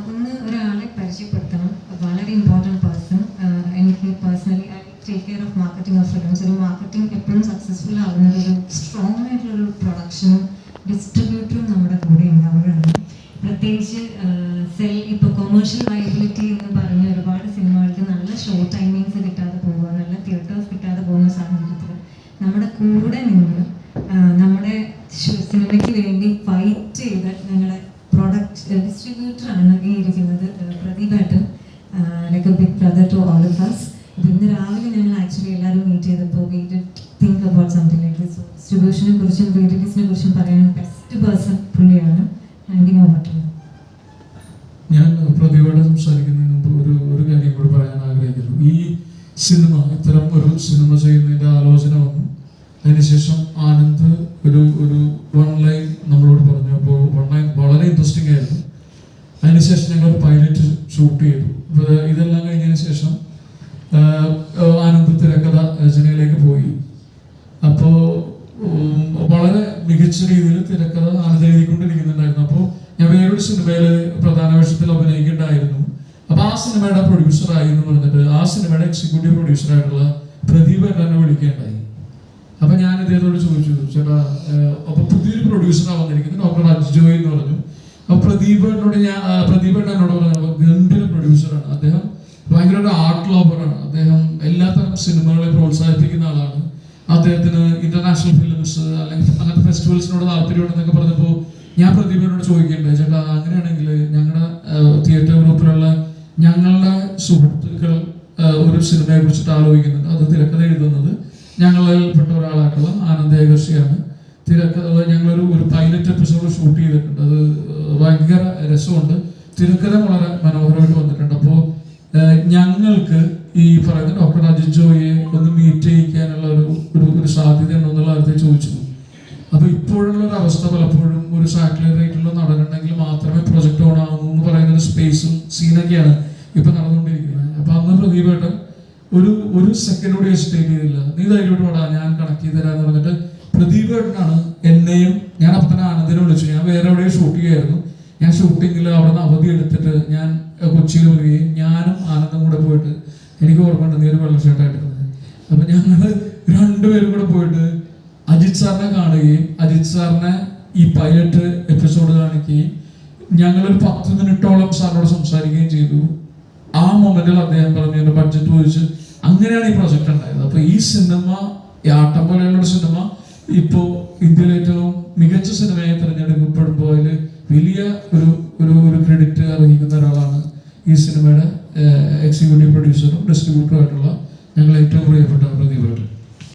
ഒന്ന് ഒരാളെ പരിചയപ്പെടുത്തണം. വളരെ ഇമ്പോർട്ടൻറ്റ് പേഴ്സൺ. എനിക്ക് personally I take care of marketing of films. ഒരു മാർക്കറ്റിംഗ് എപ്പോഴും സക്സസ്ഫുൾ ആകുന്നത് ഒരു സ്ട്രോങ് ആയിട്ടുള്ളൊരു പ്രൊഡക്ഷനും ഡിസ്ട്രിബ്യൂട്ടറും നമ്മുടെ കൂടെ ഉണ്ടാവുകയാണ്. പ്രത്യേകിച്ച് ഇപ്പോൾ കൊമേഴ്ഷ്യൽ വയബിലിറ്റി എന്ന് പറഞ്ഞ് ഒരുപാട് സിനിമകൾക്ക് നല്ല ഷോ ടൈമിങ്സ് കിട്ടാതെ പോവുക, നല്ല തിയേറ്റേഴ്സ് കിട്ടാതെ പോകുന്ന സാഹചര്യത്തിൽ നമ്മുടെ കൂടെ നിന്ന് നമ്മുടെ സിനിമയ്ക്ക് വേണ്ടി ഫൈറ്റ് ചെയ്ത ഞങ്ങളുടെ പ്രൊഡക്റ്റ് ഡിസ്ട്രിബ്യൂട്ടറാണ് ഈ ഇരിക്കുന്നത്, പ്രദീപേട്ടൻ. Like a big brother to all of us. ഇന്ന് രാവിലെ ഞങ്ങൾ ആക്ച്വലി എല്ലാവരും മീറ്റ് ചെയ്തപ്പോൾ we did think about something like this. ഡിസ്ട്രിബ്യൂഷനെ കുറിച്ചും റീ റിലീസിനെ കുറിച്ചും പറയാൻ ബെസ്റ്റ് പേഴ്സൺ പുള്ളിയാണ്. Handing over to. ഞാൻ പ്രദീപയോട് സംസാരിക്കുന്നതിന് മുമ്പ് ഒരു കാര്യം കൂടി പറയാൻ ആഗ്രഹിക്കുന്നു. ഈ സിനിമ ഇത്തരം ഒരു സിനിമ ചെയ്യുന്നതിൻ്റെ ആലോചന വന്നു. അതിനുശേഷം ആനന്ദ് ഒരു വൺ ലൈൻ നമ്മളോട് പറഞ്ഞു. അപ്പോൾ വൺ ലൈൻ വളരെ ഇൻട്രസ്റ്റിംഗ് ആയിരുന്നു. അതിനുശേഷം ഞങ്ങൾ പൈലറ്റ് ഷൂട്ട് ചെയ്തു. ഇതെല്ലാം കഴിഞ്ഞതിന് ശേഷം ആനന്ദ് തിരക്കഥ രചനയിലേക്ക് പോയി. അപ്പോൾ വളരെ മികച്ച രീതിയിൽ തിരക്കഥ ആനന്ദ് എഴുതിക്കൊണ്ടിരിക്കുന്നുണ്ടായിരുന്നു. അപ്പോൾ ഞാൻ വേറൊരു സിനിമയിൽ പ്രധാന വേഷത്തിൽ അഭിനയിക്കുന്നുണ്ടായിരുന്നു. അപ്പോൾ ആ സിനിമയുടെ പ്രൊഡ്യൂസറായി എന്ന് പറഞ്ഞിട്ട് ആ സിനിമയുടെ എക്സിക്യൂട്ടീവ് പ്രൊഡ്യൂസറായിട്ടുള്ള പ്രദീപ് എന്നെ വിളിക്കുകയുണ്ടായി. അപ്പം ഞാൻ ഇദ്ദേഹത്തോട് ചോദിച്ചു, ചേട്ടാ അപ്പോൾ പുതിയൊരു പ്രൊഡ്യൂസറാണ് വന്നിരിക്കുന്നത്, ഡോക്ടർ അജ്ജോയ് എന്ന് പറഞ്ഞു. അപ്പോൾ പ്രദീപ് എന്നോട് പറഞ്ഞു ഗംഭീര പ്രൊഡ്യൂസറാണ് അദ്ദേഹം, ഭയങ്കര ആർട്ട് ലവറാണ് അദ്ദേഹം, എല്ലാത്തരം സിനിമകളെ പ്രോത്സാഹിപ്പിക്കുന്ന ആളാണ്. അദ്ദേഹത്തിന് ഇന്റർനാഷണൽ ഫിലിംസ് അല്ലെങ്കിൽ അങ്ങനത്തെ ഫെസ്റ്റിവൽസിനോട് താല്പര്യമുണ്ടെന്നൊക്കെ പറഞ്ഞപ്പോൾ ഞാൻ പ്രദീപിനോട് ചോദിക്കേണ്ടത്, ചേട്ടാ അങ്ങനെയാണെങ്കിൽ ഞങ്ങളുടെ തിയേറ്റർ ഗ്രൂപ്പിലുള്ള ഞങ്ങളുടെ സുഹൃത്തുക്കൾ ഒരു സിനിമയെ കുറിച്ചിട്ട് ആലോചിക്കുന്നുണ്ട്. അത് തിരക്കഥ എഴുതുന്നത് ഞങ്ങളിൽ പെട്ട ഒരാളായിട്ടുള്ള ആനന്ദ് ഏകർഷിയാണ്. ഞങ്ങളൊരു പൈലറ്റ് എപ്പിസോഡ് ഷൂട്ട് ചെയ്തിട്ടുണ്ട്. അത് ഭയങ്കര രസമുണ്ട്. തിരക്കഥ വളരെ മനോഹരമായിട്ട് വന്നിട്ടുണ്ട്. അപ്പോൾ ഞങ്ങൾക്ക് ഈ പറയുന്ന ഡോക്ടർ അജിത് ജോയെ ഒന്ന് മീറ്റ് ചെയ്യിക്കാനുള്ള ഒരു സാധ്യത ഉണ്ടോ എന്നുള്ള കാര്യത്തെ ചോദിച്ചു. അപ്പോൾ ഇപ്പോഴുള്ള ഒരു അവസ്ഥ പലപ്പോഴും ഒരു സാറ്റലൈറ്റ് റേറ്റുള്ള നടനുണ്ടെങ്കിൽ മാത്രമേ പ്രൊജക്ട് ഓൺ ആകുന്നു എന്ന് പറയുന്ന ഒരു സ്പേസും സീനൊക്കെയാണ് ഇപ്പം നടന്നുകൊണ്ടിരിക്കുന്നത്. അപ്പം അന്ന് പ്രദീപേട്ടൻ ഒരു സെക്കൻഡ് കൂടി ഹെസിറ്റേറ്റ് ചെയ്തില്ല. നീ ധൈര്യമായിട്ട് വേടാ, ഞാൻ കണക്ട് ചെയ്ത് തരാമെന്ന് പറഞ്ഞിട്ട് പ്രദീപേട്ടനാണ് എന്നെയും, ഞാൻ അപ്പം തന്നെ ആനന്ദിനെ വിളിച്ചു. ഞാൻ വേറെ എവിടെയും ഷൂട്ട് ചെയ്യായിരുന്നു. ഞാൻ ഷൂട്ടിങ്ങിൽ അവിടെ നിന്ന് അവധി എടുത്തിട്ട് ഞാൻ കൊച്ചിയിൽ വരികയും ഞാനും ആനന്ദും കൂടെ പോയിട്ട്, എനിക്ക് ഓർമ്മയുണ്ട് നീ ഒരു വെള്ള ഷർട്ടായിട്ടിരുന്നത്. അപ്പം ഞങ്ങൾ രണ്ടുപേരും കൂടെ പോയിട്ട് അജിത് സാറിനെ കാണുകയും അജിത് സാറിനെ ഈ പൈലറ്റ് എപ്പിസോഡ് കാണിക്കുകയും ഞങ്ങളൊരു 10 മിനിറ്റോളം സാറിനോട് സംസാരിക്കുകയും ചെയ്തു. ആ മൊമെന്റിൽ അദ്ദേഹം പറഞ്ഞു, എൻ്റെ ബഡ്ജറ്റ് ചോദിച്ച്, അങ്ങനെയാണ് ഈ പ്രൊജക്ട് ഉണ്ടായത്. അപ്പോൾ ഈ സിനിമ, ഈ ആട്ടം പോലെയുള്ള സിനിമ ഇപ്പോൾ ഇന്ത്യയിലെ ഏറ്റവും മികച്ച സിനിമയായി തിരഞ്ഞെടുക്കപ്പെടുമ്പോൾ അതിൽ വലിയ ഒരു ക്രെഡിറ്റ് അർഹിക്കുന്ന ഒരാളാണ് ഈ സിനിമയുടെ എക്സിക്യൂട്ടീവ് പ്രൊഡ്യൂസറും ഡിസ്ട്രിബ്യൂട്ടറും ആയിട്ടുള്ള ഞങ്ങൾ ഏറ്റവും പ്രിയപ്പെട്ട പ്രദീപ്.